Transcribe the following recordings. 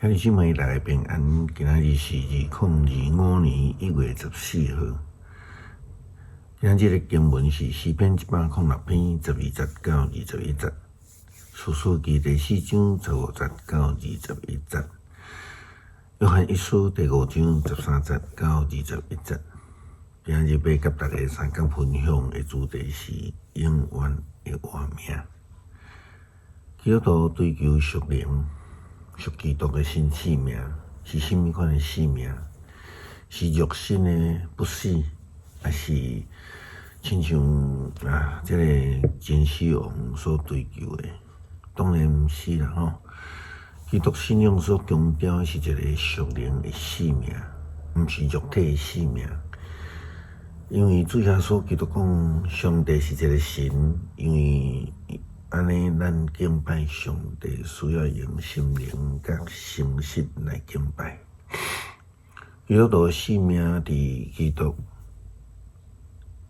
兄弟姊妹，大家平安。今仔日是2025年1月14号。今仔日的经文是诗篇106篇12节到21节，士师记第4章15节到21节，约翰一书第5章13节到21节。今仔日要甲大家三角分享的主题是永远的活命。基督徒追求属灵。属基督的新生命是甚物款的生命？是肉身的不死，还是亲像这个真死王所追求的？当然毋是啦吼。基督信仰所强调的是一个属灵的生命，毋是肉体的生命。因为主耶稣基督讲，上帝是一个神，因为安尼，咱敬拜上帝需要用心灵甲诚实来敬拜。基督徒生命伫基督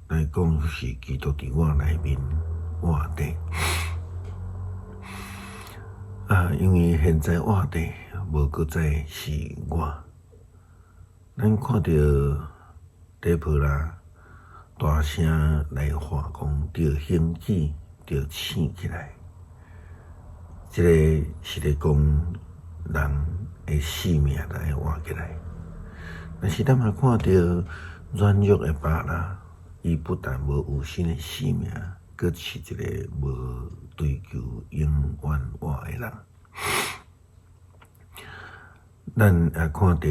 来讲，是基督伫我内面活地。因为现在活地无搁再是我。咱看到底波拉大声来喊讲，着兴起。就醒起来，这个是咧讲人的生命来活起来。但是咱嘛看到软弱的巴拉，伊不但无有新的生命，佫是一个无追求永远活的人。咱也看到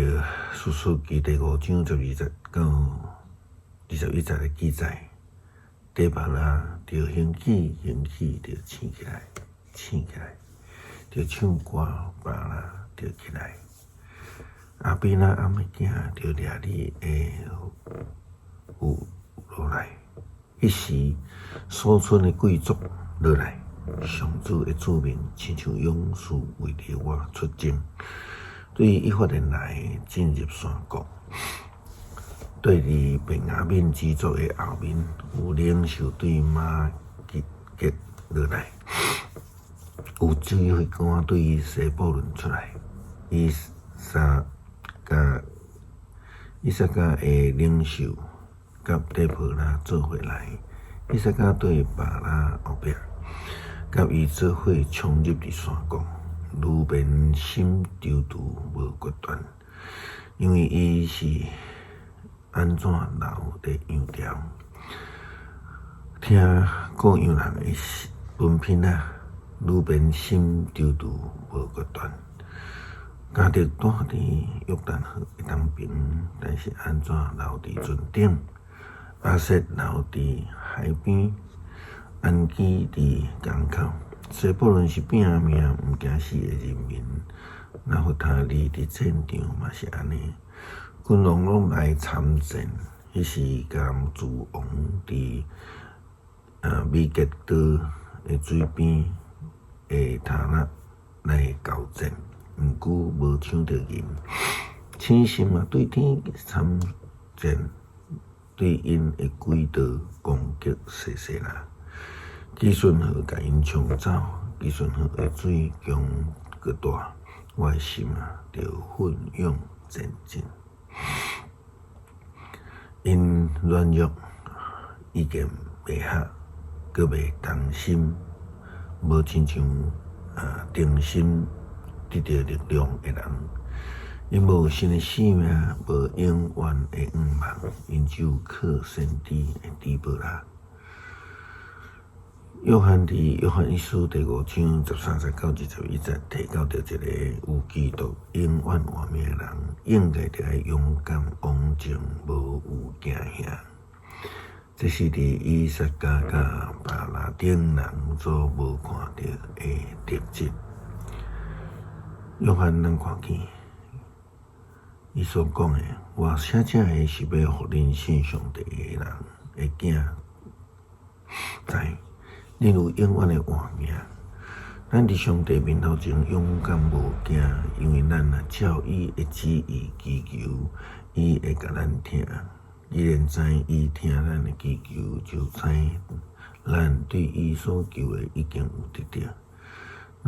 士师记第5章12节到21节的记载。底波拉着兴起，着醒起来，着唱歌，巴拉着起来。阿边仔阿妹囝着掠你的有落来。迄时，所村的贵族落来，上主的子民亲像勇士为着我出征，对以法莲来进入山谷。对伫便雅悯之族的后面，有领袖对马吉落来，有指挥官对西布伦出来，伊撒加的领袖甲底波拉做伙来，伊撒加对巴拉后壁，甲伊做伙冲入伫山谷。鲁便心丢毒无决断，因为伊是。安怎留伫羊条？听各样人的分品鲁便心丢毒无决断。加特住伫约旦河一当边，但是安怎留伫船顶？阿瑟留伫海边，安基伫港口。西布伦是拼命毋惊死的人民，那弗他利伫战场嘛是安尼。君王拢来参战，迄时甘诸王伫米吉多的水边的塔纳来交战，毋久无抢到赢。千神嘛对天参战，对因的轨道攻击西西拉。基顺河甲因冲走，基顺河的水强搁大，我的心就奋勇前进。因软弱，已经袂吓，阁袂担心，无亲像定心得到力量的人。因无新的生命，无永远的愿望，因只有靠先知的底波拉。约翰一书第5章13节到21节提到着一个有基督永远活命的人，应该着爱勇敢往前，无有惊吓。这是伫以撒加甲巴拉顶人所无看到的特质。约翰咱看见，伊所讲的，我写这个是要互恁信上帝的人的囝知。恁有永远的活命，咱伫上帝面头前勇敢无惊，因为咱照伊的旨意祈求，伊会甲咱听。既然知伊听咱的祈求，就知咱对伊所求的已经有得到。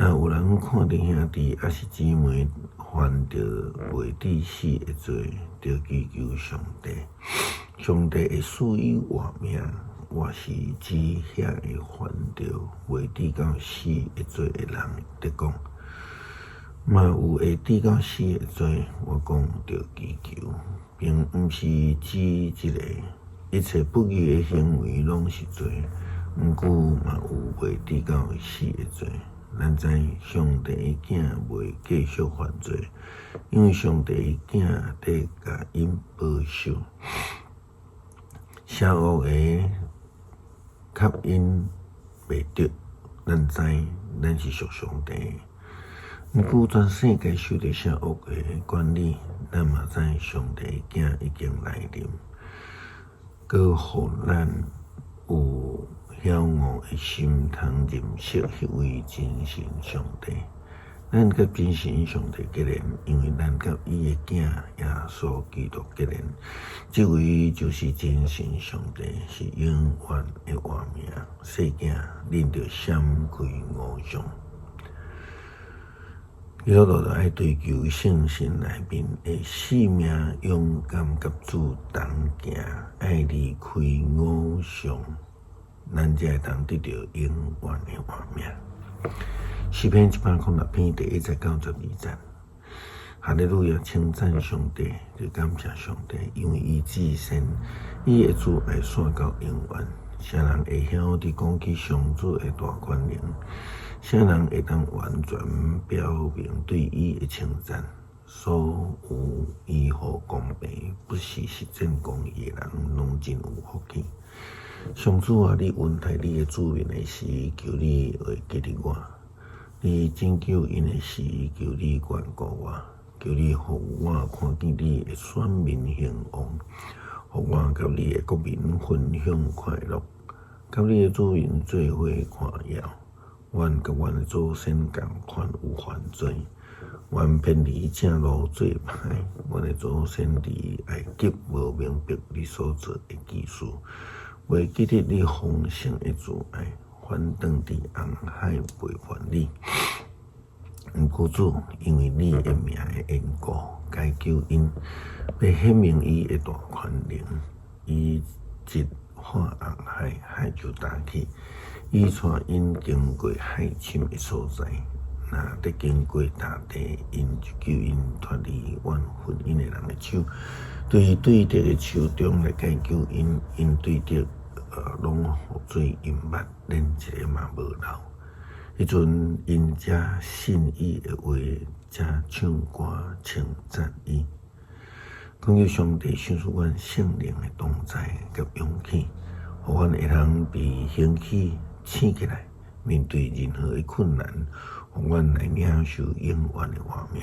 若有人看到兄弟还是姊妹犯着袂抵死的罪，就祈求上帝，上帝会赐伊活命。我是指遐个犯着袂抵到死的罪的人得讲，嘛有会抵到死的罪，我讲着祈求，并毋是指即个一切不义的行为拢是罪，毋过嘛有袂抵到死的罪。咱知上帝的囝袂继续犯罪，因为上帝的囝得甲因保守，邪恶的吸引袂得。咱知咱是属上帝的，毋过全世界受到邪恶的管理，咱嘛知上帝的囝已经来临，佮互咱有晓悟的心，通认识迄位真神上帝。咱甲真神上帝结连，因为咱甲伊的囝耶稣基督结连。这位就是真神上帝，是永远的活命。世界恁着闪开五常。基督徒爱追求圣神内面的生命，勇敢甲主同行，爱离开五常。咱才会当得到永远的活命。诗篇106篇第192节，哈利路亚，称赞上帝，就感谢上帝，因为伊至善，伊的主爱线到永远。啥人会晓伫讲起上主的大权能？啥人会当完全表明对伊的称赞？所有依乎公平，不是实践公义的人，拢真有福气。上主啊，你恩待你的子民的时，求你会记得我；你拯救因的时，求你眷顾我；求你互我看见你的选民兴旺，互我甲你的国民分享快乐，甲你的子民做伙看耀。阮甲阮的祖先共款有犯罪，阮偏离正路做歹，阮的祖先伫埃及无明白你所做的技术。袂记得你丰盛的慈爱，反倒伫红海背叛你。毋过主，因为你的名的缘故，该救因，要显明伊的大权能。伊一看红海，海就打起；伊带因经过海深的所在，若得经过大地，因就救因脱离怨恨因的人的手，对对敌的手中来解救因，因对敌。拢互做阴捌，连一个嘛无留。迄阵因才信伊的话，才唱歌称赞伊。讲求上帝赏赐阮圣灵的同在甲勇气，互阮会通被兴起醒起来，面对任何的困难，互阮来领受永远的活命。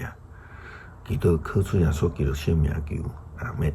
祈祷靠主耶稣基督圣名求，阿们。